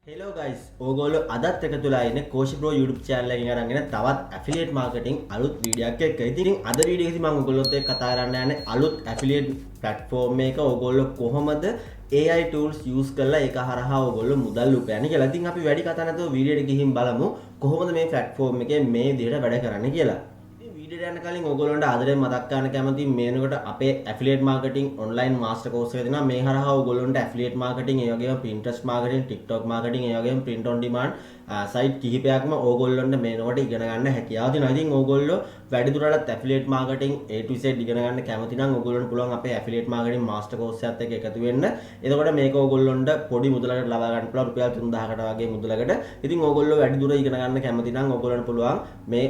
Hello guys, ඕගොල්ලෝ අදත් එකතුලා ඉන්නේ කෝෂි ප්‍රෝ YouTube channel එකකින් අරගෙන තවත් affiliate marketing අලුත් වීඩියෝ එකක් එක්ක. ඉතින් අද වීඩියෝ එකේදී මම ඔයගොල්ලොත් එක්ක කතා කරන්න යන්නේ අලුත් affiliate platform එක ඕගොල්ලෝ කොහොමද AI tools use කරලා ඒක හරහා ඕගොල්ලෝ මුදල් උපයන්නේ කියලා. ඉතින් අපි වැඩි කතා නැතුව වීඩියෝ එකට ගිහින් බලමු කොහොමද මේ platform එකේ මේ විදිහට වැඩ කරන්නේ කියලා. වීඩියෝ යන කලින් ඕගොල්ලන්ට ආදරයෙන් මතක් කරන්න කැමතියි මේනකොට අපේ affiliate marketing online master course එක දෙනවා. මේ හරහා ඕගොල්ලන්ට affiliate marketing ඒ වගේම Pinterest marketing, TikTok marketing ඒ වගේම print on demand site කිහිපයක්ම ඕගොල්ලන්ට මේනකොට ඉගෙන ගන්න හැකියාව දෙනවා. ඉතින් ඕගොල්ලෝ වැඩිදුරටත් affiliate marketing A to Z ඉගෙන ගන්න කැමති නම් ඕගොල්ලන්ට පුළුවන් අපේ affiliate marketing master course එකත් එක්ක එකතු වෙන්න. එතකොට මේක ඕගොල්ලන්ට පොඩි මුදලකට ලබා ගන්න පුළුවන් රුපියල් 3000කට වගේ මුදලකට. ඉතින් ඕගොල්ලෝ වැඩිදුර ඉගෙන ගන්න කැමති නම් ඕගොල්ලන්ට පුළුවන් මේ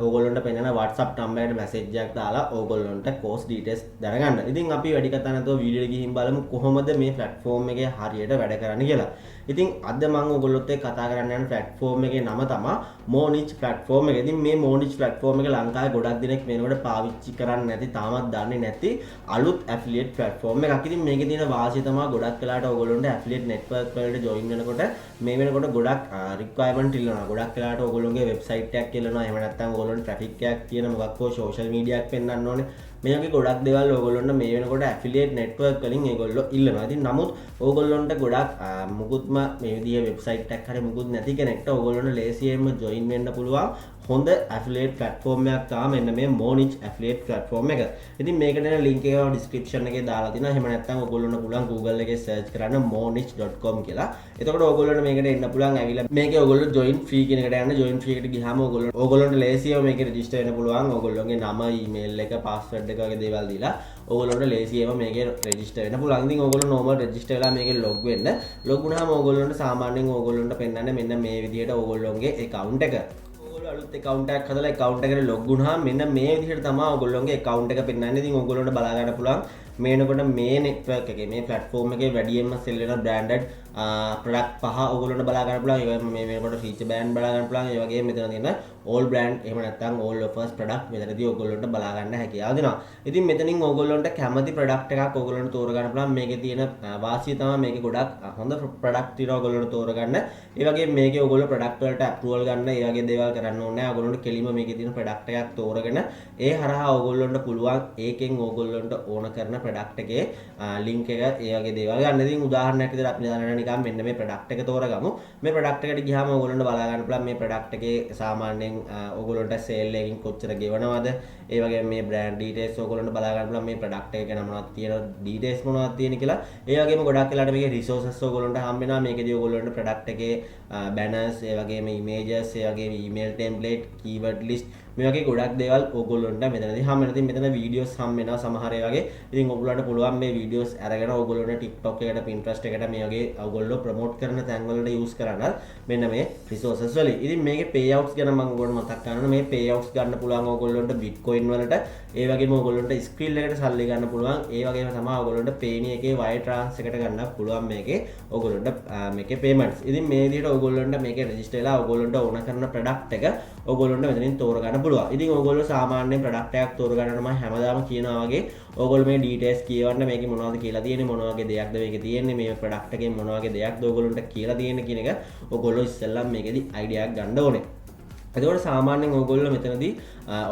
ඕගොල්ලන්ට පෙන්නන WhatsApp number එකට message එකක් දාලා ඕගොල්ලන්ට course details දැනගන්න. ඉතින් අපි වැඩි කතා නැතුව වීඩියෝ එක ගිහින් බලමු කොහොමද මේ platform එකේ හරියට වැඩ කරන්නේ කියලා. ඉතින් අද මම ඔයගොල්ලොත් එක්ක කතා කරන්න යන platform එකේ නම තමයි Monich platform එක. ඉතින් මේ Monich platform එක ලංකාවේ ගොඩක් දෙනෙක් මේනකොට පාවිච්චි කරන්නේ නැති, තාමත් දන්නේ නැති අලුත් affiliate platform එකක්. ඉතින් මේකේ තියෙන වාසිය තමයි ගොඩක් වෙලාට ඔයගොල්ලන්ට affiliate network වලට join වෙනකොට මේ වෙනකොට ගොඩක් requirement ඉල්ලනවා. ගොඩක් වෙලාට ඔයගොල්ලෝගේ website එකක් ඉල්ලනවා. එහෙම නැත්නම් ඔයගොල්ලන්ට traffic එකක් තියෙන මොකක් හෝ social media එකක් පෙන්වන්න ඕනේ. මේ වගේ ගොඩක් දේවල් ඕගොල්ලන්ට මේ වෙනකොට affiliate network වලින් ඒගොල්ලෝ ඉල්ලනවා. ඉතින් නමුත් ඕගොල්ලන්ට ගොඩක් මුකුත්ම මේ විදිහේ website එකක් හරි මුකුත් නැති කෙනෙක්ට ඕගොල්ලන්ට ලේසියෙන්ම join වෙන්න පුළුවන් හොඳ affiliate platform එකක් තමයි මෙන්න මේ Monich affiliate platform එක. ඉතින් මේකට දෙන link එක description එකේ දාලා තිනවා. එහෙම නැත්නම් ඕගොල්ලන්ට පුළුවන් Google එකේ search කරන්න monich.com කියලා. එතකොට ඕගොල්ලන්ට මේකට එන්න පුළුවන්. ඇවිල්ලා මේකේ ඕගොල්ලෝ join free කියන එකට යන්න. join free එකට ගියාම ඕගොල්ලන්ට ලේසියෙන්ම මේකේ register වෙන්න පුළුවන්. ඕගොල්ලෝගේ නම, email එක, password එක වගේ දේවල් දීලා ඕගොල්ලන්ට ලේසියෙන්ම මේකේ register වෙන්න පුළුවන්. ඉතින් ඕගොල්ලෝ normal register වෙලා මේකේ log වෙන්න. log වුණාම ඕගොල්ලන්ට සාමාන්‍යයෙන් ඕගොල්ලන්ට පෙන්නන්නේ මෙන්න මේ විදිහට ඕගොල්ලෝගේ account එක. අලුත් account එකක් හදලා account එකට log වුණාම මෙන්න මේ විදිහට තමයි ඔයගොල්ලෝගේ account එක පෙන්වන්නේ. ඉතින් ඔයගොල්ලන්ට බලා ගන්න පුළුවන් මේනකොට මේ network එකේ මේ platform එකේ වැඩියෙන්ම sell වෙන branded product පහ ඔයගොල්ලන්ට බලා ගන්න පුළුවන්. ඒ වගේම මේ වෙනකොට feature band බලා ගන්න පුළුවන්. ඒ වගේම මෙතන තියෙන all brand එහෙම නැත්නම් all offers product මෙතනදී ඔයගොල්ලන්ට බලා ගන්න හැකියාව දෙනවා. ඉතින් මෙතනින් ඔයගොල්ලන්ට කැමති product එකක් ඔයගොල්ලන්ට තෝරගන්න පුළුවන්. මේකේ තියෙන වාසිය තමයි මේකේ ගොඩක් හොඳ product තියෙනවා ඔයගොල්ලන්ට තෝරගන්න. ඒ වගේම මේකේ ඔයගොල්ලෝ product වලට approval ගන්න ඒ වගේ දේවල් කරන්න ඕනේ නැහැ. ඔයගොල්ලන්ට කෙලින්ම මේකේ තියෙන product එකක් තෝරගෙන ඒ හරහා ඔයගොල්ලන්ට පුළුවන් ඒකෙන් ඔයගොල්ලන්ට ඕන කරන product එකේ link එක ඒ වගේ දේවල් ගන්න. ඉතින් උදාහරණයක් විදිහට අපි දැනගන්න නිකන් මෙන්න මේ product එක තෝරගමු. මේ product එකට ගියාම ඔයගොල්ලන්ට බලා ගන්න පුළුවන් මේ product එකේ සාමාන්‍යයෙන් ඔයගොල්ලන්ට sale එකකින් කොච්චර ගෙවනවද, ඒ වගේම මේ brand details ඔයගොල්ලන්ට බලා ගන්න පුළුවන් මේ product එක ගැන මොනවද තියෙන details මොනවද තියෙන කියලා. ඒ වගේම ගොඩක් වෙලාවට මේකේ resources ඔයගොල්ලන්ට හම්බ වෙනවා. මේකේදී ඔයගොල්ලන්ට product එකේ banners, ඒ වගේම images, ඒ වගේම email template, keyword list මේ වගේ ගොඩක් දේවල් ඕගොල්ලන්ට මෙතනදී හම්බ වෙනවා. ඉතින් මෙතන videos හම්බ වෙනවා සමහර ඒ වගේ. ඉතින් ඔයගොල්ලන්ට පුළුවන් මේ videos අරගෙන ඔයගොල්ලන්ට TikTok එකට, Pinterest එකට මේ වගේ ඔයගොල්ලෝ promote කරන තැන් වලට use කරන්න මෙන්න මේ resources වලින්. ඉතින් මේකේ payouts ගැන මම ඔයගොල්ලන්ට මතක් කරනවා. මේ payouts ගන්න පුළුවන් ඔයගොල්ලන්ට Bitcoin වලට, ඒ වගේම ඔයගොල්ලන්ට Skrill එකට සල්ලි ගන්න පුළුවන්. ඒ වගේම තමයි ඔයගොල්ලන්ට Payme එකේ wire transfer එකට ගන්න පුළුවන් මේකේ ඔයගොල්ලන්ට මේකේ payments. ඉතින් මේ විදිහට ඔයගොල්ලන්ට මේකේ register වෙලා ඔයගොල්ලන්ට ඕන කරන product එක ඔයගොල්ලන්ට මෙතනින් තෝරගන්න පුළුවන්. ඉතින් ඔයගොල්ලෝ සාමාන්‍යයෙන් product එකක් තෝරගන්න තමයි හැමදාම කියනවා වගේ ඔයගොල්ලෝ මේ details කියවන්න මේකේ මොනවද කියලා තියෙන්නේ, මොන වගේ දෙයක්ද මේකේ තියෙන්නේ, මේ product එකේ මොන වගේ දෙයක්ද ඔයගොල්ලන්ට කියලා තියෙන්නේ කියන එක ඔයගොල්ලෝ ඉස්සෙල්ලාම මේකෙදි idea එකක් ගන්න ඕනේ. එතකොට සාමාන්‍යයෙන් ඔයගොල්ලෝ මෙතනදී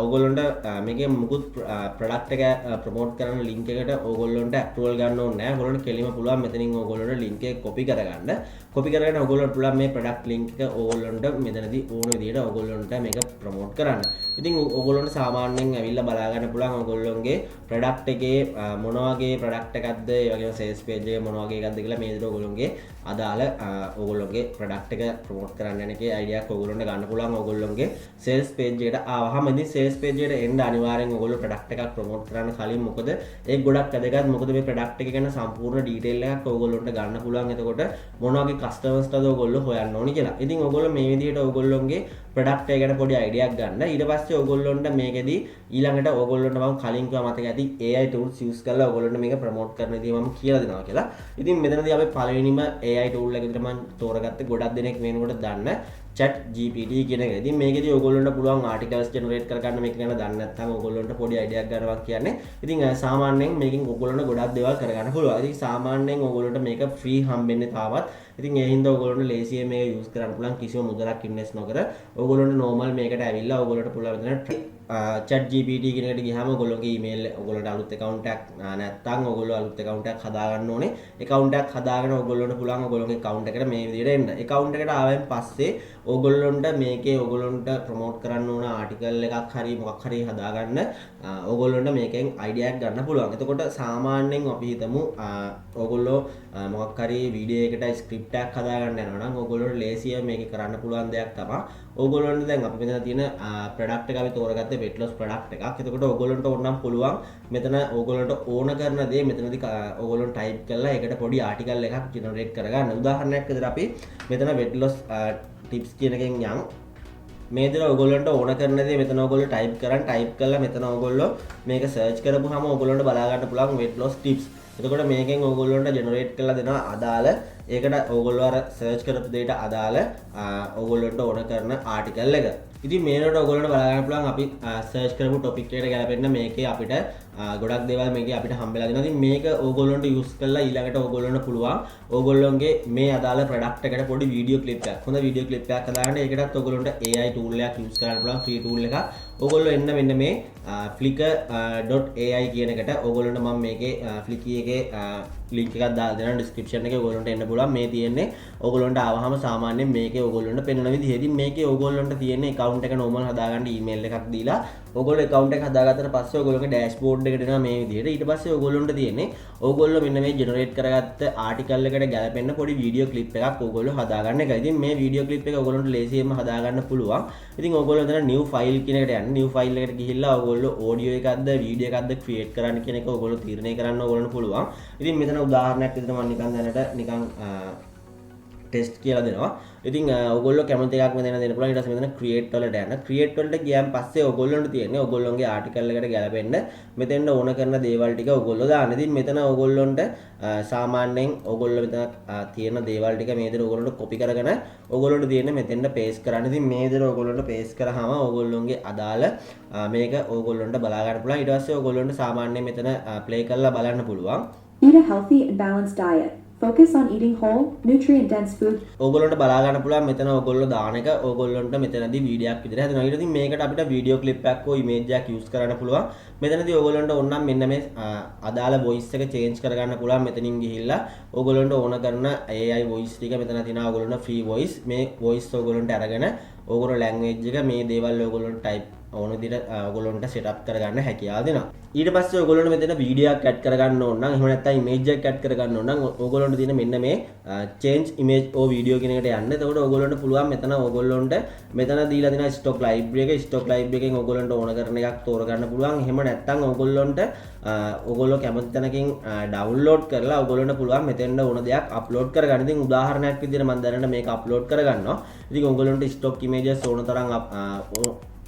ඔයගොල්ලොන්ට මේකේ මුකුත් product එක promote කරන link එකට ඔයගොල්ලොන්ට approval ගන්න ඕනේ නැහැ. ඔයගොල්ලොන්ට කෙලින්ම පුළුවන් මෙතනින් ඔයගොල්ලොන්ට link එක copy කරගන්න. copy කරගෙන ඔයගොල්ලොන්ට පුළුවන් මේ product link එක ඔයගොල්ලොන්ට මෙතනදී ඕන විදිහට ඔයගොල්ලොන්ට මේක promote කරන්න. ඉතින් ඔයගොල්ලොන්ට සාමාන්‍යයෙන් ඇවිල්ලා බලා ගන්න පුළුවන් ඔයගොල්ලොන්ගේ product එකේ මොන වගේ product එකක්ද, ඒ වගේම sales page එකේ මොන වගේ එකක්ද කියලා මේ විදිහට ඔයගොල්ලොන්ගේ අදාළ ඔයගොල්ලොන්ගේ product එක promote කරන්න යන එකේ idea එක ඔයගොල්ලොන්ට ගන්න පුළුවන්. ඔයගොල්ලොන්ගේ sales page එකට ආවහම ඉතින් sales page එකට එන්න අනිවාර්යෙන් ඔයගොල්ලෝ product එකක් promote කරන්න කලින් මොකද ඒක ගොඩක් වැදගත්. මොකද මේ product එක ගැන සම්පූර්ණ detail එකක් ඔයගොල්ලොන්ට ගන්න පුළුවන්. එතකොට මොන වගේ customers ටද ඔයගොල්ලෝ හොයන්න ඕනි කියලා. ඉතින් ඔයගොල්ලෝ මේ විදිහට ඔයගොල්ලොන්ගේ product එක ගැන පොඩි idea එකක් ගන්න. ඊට පස්සේ ඔයගොල්ලොන්ට මේකෙදී ඊළඟට ඔයගොල්ලොන්ට මම කලින් කිව්වා මතක ඇති AI tools use කරලා ඔයගොල්ලොන්ට මේක promote කරන විදිහ මම කියලා දෙනවා කියලා. ඉතින් මෙතනදී අපි පළවෙනිම AI tool එක විතර මම තෝරගත්තේ ගොඩක් දෙනෙක් වෙනකොට දන්න chat GPT කියන එක. ඉතින් මේකෙදී ඔයගොල්ලන්ට පුළුවන් articles generate කරගන්න මේක ගැන දන්නේ නැත්නම් ඔයගොල්ලන්ට පොඩි idea එකක් ගන්නවා කියන්නේ. ඉතින් සාමාන්‍යයෙන් මේකෙන් ඔයගොල්ලන්ට ගොඩක් දේවල් කරගන්න පුළුවන්. ඉතින් සාමාන්‍යයෙන් ඔයගොල්ලන්ට මේක free හම්බෙන්නේ තාමත් ඉතින් ඒ හින්දා ඔයගොල්ලන්ට ලේසියෙන් මේක යූස් කරන්න පුළුවන් කිසිම මුදලක් ඉන්වෙස්ට් නොකර. ඔයගොල්ලන්ට normal මේකට ඇවිල්ලා ඔයගොල්ලන්ට පුළුවන් මෙතන chat GPT කියන එකට ගියාම ඔයගොල්ලෝගේ email ඔයගොල්ලන්ට අලුත් account එකක් නැත්නම් ඔයගොල්ලෝ අලුත් account එකක් හදා ගන්න ඕනේ. account එකක් හදාගෙන ඔයගොල්ලන්ට පුළුවන් ඔයගොල්ලෝගේ account එකට මේ විදිහට එන්න. account එකට ආවෙන් පස්සේ ඔයගොල්ලන්ට මේකේ ඔයගොල්ලන්ට promote කරන්න ඕන article එකක් හරි මොකක් හරි හදාගන්න ඔයගොල්ලන්ට මේකෙන් idea එකක් ගන්න පුළුවන්. එතකොට සාමාන්‍යයෙන් අපි හිතමු ඔයගොල්ලෝ මොකක් හරි වීඩියෝ එකට ස්ක්‍රිප්ට් එකක් හදාගන්න යනවා නම් ඔයගොල්ලන්ට ලේසියෙන් මේක කරන්න පුළුවන් දෙයක් තමයි. ඔයගොල්ලන්ට දැන් අපි මෙතන තියෙන ප්‍රොඩක්ට් එක අපි තෝරගත්තේ weight loss ප්‍රොඩක්ට් එකක්. එතකොට ඔයගොල්ලන්ට ඕනම් පුළුවන් මෙතන ඔයගොල්ලන්ට ඕන කරන දේ මෙතනදී ඔයගොල්ලෝ ටයිප් කරලා ඒකට පොඩි ආටිකල් එකක් ජෙනරේට් කරගන්න. උදාහරණයක් විදිහට අපි මෙතන weight loss tips කියන එකෙන් යන් මේ දේ ඔයගොල්ලන්ට ඕන කරන දේ මෙතන ඔයගොල්ලෝ ටයිප් කරලා මෙතන ඔයගොල්ලෝ මේක සර්ච් කරපුවාම ඔයගොල්ලන්ට බලා ගන්න පුළුවන් weight loss tips. එතකොට මේකෙන් ඔයගොල්ලන්ට ජෙනරේට් කරලා දෙනවා අදාළ ඒකට ඔයගොල්ලෝ අර සර්ච් කරපු දෙයට අදාළ ඔයගොල්ලන්ට ඕන කරන ආටිකල් එක. ඉතින් මේකට ඔයගොල්ලන්ට බලා ගන්න පුළුවන් අපි සර්ච් කරපු ටොපික් එකට ගැලපෙන්න මේකේ අපිට ගොඩක් දේවල් මේකේ අපිට හම්බෙලා දෙනවා. ඉතින් මේක ඔයගොල්ලන්ට යූස් කරලා ඊළඟට ඔයගොල්ලන්ට පුළුවන් ඔයගොල්ලන්ගේ මේ අදාළ ප්‍රොඩක්ට් එකට පොඩි වීඩියෝ ක්ලිප් එකක් හොඳ වීඩියෝ ක්ලිප් එකක් හදාගන්න. ඒකටත් ඔයගොල්ලන්ට AI tool එකක් යූස් කරන්න පුළුවන් ෆ්‍රී tool එකක්. ඔයගොල්ලෝ එන්න මෙන්න මේ flickr.ai කියන එකට ඔයගොල්ලන්ට මම මේකේ flickr එකේ link එකක් දාලා දෙනවා description එකේ. ඔයගොල්ලන්ට එන්න පුළුවන්. මේ තියෙන්නේ ඔයගොල්ලන්ට ආවහම සාමාන්‍යයෙන් මේකේ ඔයගොල්ලන්ට පෙන්වන විදිහ. ඉතින් මේකේ ඔයගොල්ලන්ට තියෙන්නේ account එක normal හදාගන්න email එකක් දීලා ඔයගොල්ලෝ account එක හදාගත්තට පස්සේ ඔයගොල්ලෝගේ dashboard එකට එනවා මේ විදිහට. ඊට පස්සේ ඔයගොල්ලන්ට තියෙන්නේ ඔයගොල්ලෝ මෙන්න මේ generate කරගත්ත article එකට ගැලපෙන්න පොඩි video clip එකක් ඔයගොල්ලෝ හදාගන්න එකයි. ඉතින් මේ video clip එක ඔයගොල්ලන්ට ලේසියෙන්ම හදාගන්න පුළුවන්. ඉතින් ඔයගොල්ලෝ එතන new file කියන එකට යන්න. new file එකට ගිහිල්ලා ඔයගොල්ලෝ audio එකක්ද video එකක්ද create කරන්න කියන එක ඔයගොල්ලෝ තීරණය කරන්න ඔයගොල්ලන්ට පුළුවන්. ඉතින් මෙතන උදාහරණයක් විදිහට මම නිකන් දැනට නිකන් ටෙස්ට් කියලා දෙනවා. ඉතින් ඔයගොල්ලෝ කැමති එකක් මෙතන දෙන්න පුළුවන්. ඊට පස්සේ මෙතන create වලට යන්න. create වලට ගියන් පස්සේ ඔයගොල්ලන්ට තියෙන්නේ ඔයගොල්ලෝගේ article එකට ගැලපෙන්න මෙතෙන්ට ඕන කරන දේවල් ටික ඔයගොල්ලෝ දාන්න. ඉතින් මෙතන ඔයගොල්ලන්ට සාමාන්‍යයෙන් ඔයගොල්ලෝ මෙතන තියෙන දේවල් ටික මේ විදිහට ඔයගොල්ලන්ට copy කරගෙන ඔයගොල්ලන්ට තියෙන්නේ මෙතෙන්ට paste කරන්න. ඉතින් මේ විදිහට ඔයගොල්ලන්ට paste කරාම ඔයගොල්ලෝගේ අදාළ මේක ඔයගොල්ලන්ට බලා ගන්න පුළුවන්. ඊට පස්සේ ඔයගොල්ලන්ට සාමාන්‍යයෙන් මෙතන play කරලා බලන්න පුළුවන්. Eat a healthy and balanced diet. Focus on eating whole, nutrient-dense food. ඔයගොල්ලන්ට බලා ගන්න පුළුවන් මෙතන ඔයගොල්ලෝ දාන එක ඔයගොල්ලන්ට මෙතනදී වීඩියෝ එකක් විදිහට හදනවා. ඊට ඉතින් මේකට අපිට වීඩියෝ ක්ලිප් එකක් හෝ ඉමේජ් එකක් යූස් කරන්න පුළුවන්. මෙතනදී ඔයගොල්ලන්ට ඕන නම් මෙන්න මේ අදාළ වොයිස් එක චේන්ජ් කරගන්න පුළුවන්. මෙතනින් ගිහිල්ලා ඔයගොල්ලන්ට ඕන කරන AI වොයිස් ටික මෙතන තියෙනවා. ඔයගොල්ලන්ට ෆ්‍රී වොයිස් මේ වොයිස් ඔයගොල්ලන්ට අරගෙන ඔයගොල්ලෝ ලැන්ග්වේජ් එක මේ දේවල් ඔයගොල්ලන්ට ටයිප් ඕන විදිහට ඔයගොල්ලන්ට සෙටප් කරගන්න හැකියාව දෙනවා. ඊට පස්සේ ඔයගොල්ලන්ට මෙතන වීඩියෝ එකක් ඇඩ් කරගන්න ඕන නම් එහෙම නැත්නම් ඉමේජ් එකක් ඇඩ් කරගන්න ඕන නම් ඔයගොල්ලන්ට තියෙන මෙන්න මේ change image or video කියන එකට යන්න. එතකොට ඔයගොල්ලන්ට පුළුවන් මෙතන ඔයගොල්ලන්ට මෙතන දීලා තියෙන stock library එක stock library එකෙන් ඔයගොල්ලන්ට ඕන කරන එකක් තෝරගන්න පුළුවන්. එහෙම නැත්නම් ඔයගොල්ලන්ට ඔයගොල්ලෝ කැමති තැනකින් download කරලා ඔයගොල්ලන්ට පුළුවන් මෙතෙන්ට ඕන දෙයක් upload කරගන්න. ඉතින් උදාහරණයක් විදිහට මම දැනට මේක upload කරගන්නවා. ඉතින් ඔයගොල්ලන්ට stock images ඕන තරම්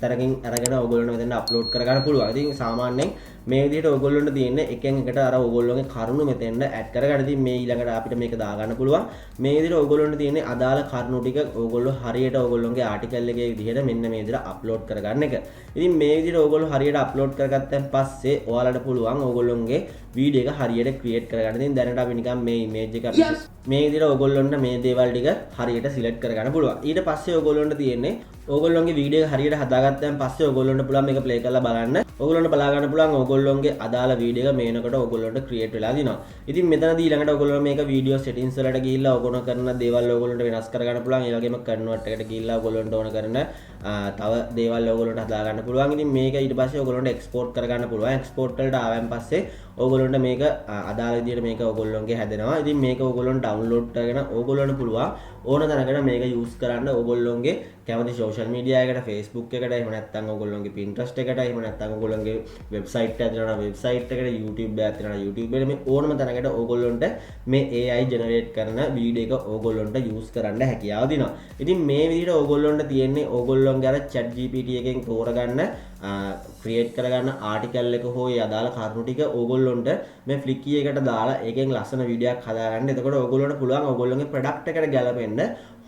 තරකින් අරගෙන ඔයගොල්ලන්ට මෙතන අප්ලෝඩ් කරගන්න පුළුවන්. ඉතින් සාමාන්‍යයෙන් මේ විදිහට ඔයගොල්ලන්ට තියෙන්නේ එකෙන් එකට අර ඔයගොල්ලෝගේ කරුණු මෙතෙන්ට ඇඩ් කරගන්න. ඉතින් මේ ඊළඟට අපිට මේක දාගන්න පුළුවන්. මේ විදිහට ඔයගොල්ලන්ට තියෙන්නේ අදාළ කරුණු ටික ඔයගොල්ලෝ හරියට ඔයගොල්ලෝගේ ආටිකල් එකේ විදිහට මෙන්න මේ විදිහට අප්ලෝඩ් කරගන්න එක. ඉතින් මේ විදිහට ඔයගොල්ලෝ හරියට අප්ලෝඩ් කරගත්තන් පස්සේ ඔයාලට පුළුවන් ඔයගොල්ලෝගේ වීඩියෝ එක හරියට ක්‍රියේට් කරගන්න. ඉතින් දැනට අපි නිකන් මේ ඉමේජ් එක මේ විදිහට ඔයගොල්ලන්ට මේ දේවල් ටික හරියට සිලෙක්ට් කරගන්න පුළුවන්. ඊට පස්සේ ඔයගොල්ලන්ට තියෙන්නේ ඔයගොල්ලෝගේ වීඩියෝ එක හරියට හදාගත්තන් පස්සේ ඔයගොල්ලන්ට පුළුවන් මේක ප්ලේ කරලා බලන්න. ඔයගොල්ලන්ට බලා ගන්න පුළුවන් ඔයගොල්ලෝගේ අදාළ වීඩියෝ එක මේනකොට ඔයගොල්ලන්ට ක්‍රියේට් වෙලා දිනවා. ඉතින් මෙතනදී ඊළඟට ඔයගොල්ලෝ මේක වීඩියෝ සෙටින්ග්ස් වලට ගිහිල්ලා ඔයගොල්ලෝ කරන දේවල් ඔයගොල්ලන්ට වෙනස් කරගන්න පුළුවන්. ඒ වගේම කන්වර්ට් එකට ගිහිල්ලා ඔයගොල්ලන්ට ඕන කරන තව දේවල් ඔයගොල්ලන්ට හදා ගන්න පුළුවන්. ඉතින් මේක ඊට පස්සේ ඔයගොල්ලන්ට එක්ස්පෝර්ට් කරගන්න පුළුවන්. එක්ස්පෝර්ට් වලට ආවන් පස්සේ ඔයගොල්ලන්ට මේක අදාළ විදිහට මේක ඔයගොල්ලන්ගේ හැදෙනවා. ඉතින් මේක ඔයගොල්ලන්ට ඩවුන්ලෝඩ් කරගෙන ඔයගොල්ලන්ට පුළුවන් ඕන තැනකට මේක යූස් කරන්න. ඔයගොල්ලන්ගේ කැමති සෝෂල් මීඩියා එකට Facebook එකට එහෙම නැත්නම් ඔයගොල්ලන්ගේ Pinterest එකට එහෙම නැත්නම් ඔයගොල්ලන්ගේ වෙබ්සයිට් එකක් තියෙනවා වෙබ්සයිට් එකට YouTube එකක් තියෙනවා YouTube එකට මේ ඕනම තැනකට ඔයගොල්ලන්ට මේ AI ජෙනරේට් කරන වීඩියෝ එක ඔයගොල්ලන්ට යූස් කරන්න හැකියාව දෙනවා. ඉතින් මේ විදිහට ඔයගොල්ලන්ට තියෙන්නේ ඔයගොල්ලන්ගේ අර chat GPT එකෙන් තෝරගන්න ක්‍රියේට් කරගන්න ආටිකල් එක හෝ ඒ අදාළ කරුණු ටික ඔයගොල්ලන්ට මේ Flickr එකට දාලා ඒකෙන් ලස්සන වීඩියෝ එකක් හදාගන්න. එතකොට ඔයගොල්ලන්ට පුළුවන් ඔයගොල්ලන්ගේ ප්‍රොඩක්ට් එකට ගැලපෙන්න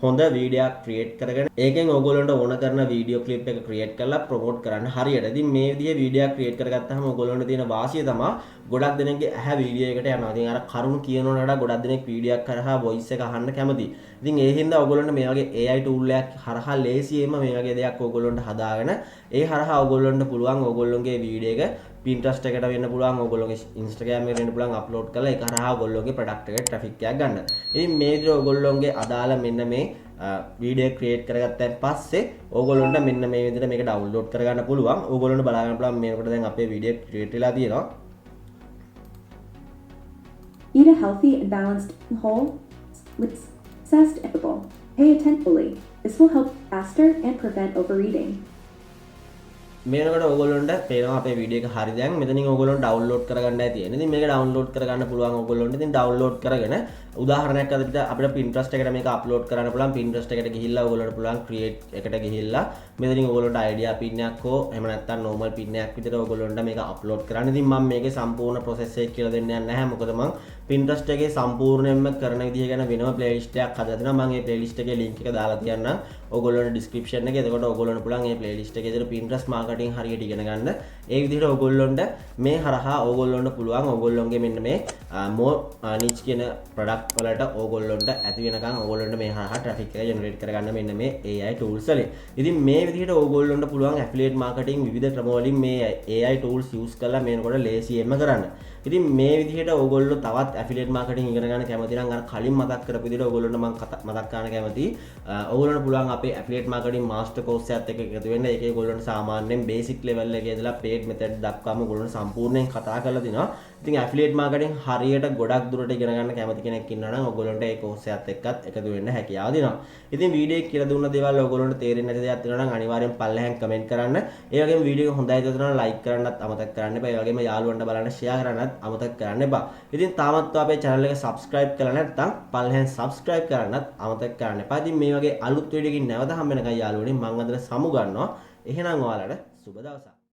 හොඳ වීඩියෝ ක්‍රියේට් කරගෙන ඒකෙන් ඕගොල්ලන්ට ඕන කරන වීඩියෝ ක්ලිප් එක ක්‍රියේට් කරලා ප්‍රොමෝට් කරන්න හරියට. ඉතින් මේ විදිහේ වීඩියෝ ක්‍රියේට් කරගත්තාම ඕගොල්ලන්ට තියෙන වාසිය තමයි ගොඩක් දෙනෙක්ගේ ඇහැ වීඩියෝ එකට යනවා. ඉතින් අර කරුණු කියනවට වඩා ගොඩක් දෙනෙක් වීඩියෝ එක කරහා වොයිස් එක අහන්න කැමතියි. ඉතින් ඒ හින්දා ඕගොල්ලන්ට මේ වගේ AI tool එකක් හරහා ලේසියෙන්ම මේ වගේ දෙයක් ඕගොල්ලන්ට හදාගෙන ඒ හරහා ඕගොල්ලන්ට පුළුවන් ඕගොල්ලන්ගේ වීඩියෝ එක Pinterest එකට වෙන්න පුළුවන් ඕගොල්ලෝගේ Instagram එකට වෙන්න පුළුවන් අප්ලෝඩ් කරලා ඒක හරහා ඕගොල්ලෝගේ ප්‍රොඩක්ට් එකට ට්‍රැෆික් එකක් ගන්න. ඉතින් මේ විදිහට ඕගොල්ලෝගේ අදාළ මෙන්න මේ වීඩියෝ ක්‍රියේට් කරගත්තන් පස්සේ ඕගොල්ලන්ට මෙන්න මේ විදිහට මේක ඩවුන්ලෝඩ් කරගන්න පුළුවන්. ඕගොල්ලන්ට බලා ගන්න පුළුවන් මේකට දැන් අපේ වීඩියෝ ක්‍රියේට් වෙලා තියෙනවා. Eat a healthy and balanced whole with sustainable. Pay attentively. This will help faster and prevent overeating. මේනකට ඕගොල්ලන්ට පේනවා අපේ වීඩියෝ එක හරි දැන් මෙතනින් ඕගොල්ලන්ට ඩවුන්ලෝඩ් කරගන්නයි තියෙන්නේ. ඉතින් මේක ඩවුන්ලෝඩ් කරගන්න පුළුවන් ඕගොල්ලන්ට. ඉතින් ඩවුන්ලෝඩ් කරගෙන උදාහරණයක් අදට අපිට Pinterest එකට මේක අප්ලෝඩ් කරන්න පුළුවන්. Pinterest එකට ගිහිල්ලා ඕගොල්ලන්ට පුළුවන් create එකට ගිහිල්ලා මෙතනින් ඕගොල්ලන්ට idea pin එකක් හෝ එහෙම නැත්නම් normal pin එකක් විතර ඕගොල්ලන්ට මේක අප්ලෝඩ් කරන්න. ඉතින් මම මේකේ සම්පූර්ණ process එක කියලා දෙන්න යන්නේ නැහැ. මොකද මම Pinterest එකේ සම්පූර්ණයෙන්ම කරන විදිහ ගැන වෙනම playlist එකක් හදලා තිනවා. මම මේ playlist එකේ link එක දාලා තියන්නම් ඕගොල්ලන්ට description එකේ. එතකොට ඕගොල්ලන්ට පුළුවන් මේ playlist එකේ ඉතින් Pinterest marketing හරියට ඉගෙන ගන්න. ඒ විදිහට ඕගොල්ලන්ට මේ හරහා ඕගොල්ලන්ට පුළුවන් ඕගොල්ලන්ගේ මෙන්න මේ more niche කියන product වලට ඕගොල්ලන්ට ඇති වෙනකන් ඕගොල්ලන්ට මේ හරහා traffic එක generate කරගන්න මෙන්න මේ AI tools වලින්. ඉතින් මේ විදිහට ඕගොල්ලන්ට පුළුවන් affiliate marketing විවිධ ක්‍රම වලින් මේ AI tools use කරලා මේනකොට ලේසියෙන්ම කරන්න. ඉතින් මේ විදිහට ඕගොල්ලෝ තවත් affiliate marketing ඉගෙන ගන්න කැමති නම් අර කලින් මතක් කරපු විදිහට ඕගොල්ලන්ට මම මතක් කරන්න කැමතියි. ඕගොල්ලන්ට පුළුවන් අපේ affiliate marketing master course එකත් එක්ක එකතු වෙන්න. ඒකේ ඕගොල්ලන්ට සාමාන්‍යයෙන් basic level එකේ ඉඳලා paid method දක්වාම ඕගොල්ලන්ට සම්පූර්ණයෙන් කතා කරලා දිනවා. ඉතින් affiliate marketing හරියට ගොඩක් දුරට ඉගෙන ගන්න කැමති කෙනෙක් ඉන්නවා නම් ඕගොල්ලන්ට ඒ course එකත් එක්කත් එකතු වෙන්න හැකියාව දෙනවා. ඉතින් වීඩියෝ එක කියලා දුන්න දේවල් ඕගොල්ලන්ට තේරෙන්නේ නැති දේවල් තියෙනවා නම් අනිවාර්යෙන් පල්ලෙහාන් කමෙන්ට් කරන්න. ඒ වගේම වීඩියෝ එක හොඳයි කියලා නම් like කරන්නත් අමතක කරන්න එපා. ඒ වගේම යාළුවන්ට බලන්න share කරන්නත් අමතක කරන්න එපා. ඉතින් තාමත් අපේ channel එක subscribe කරලා නැත්නම් පල්ලෙහාන් subscribe කරන්නත් අමතක කරන්න එපා. ඉතින් මේ වගේ අලුත් වීඩියෝ එකකින් නැවත හම්බ වෙනකන් යාළුවනේ මම අද සමු ගන්නවා. එහෙනම් ඔයාලට සුබ දවසක්.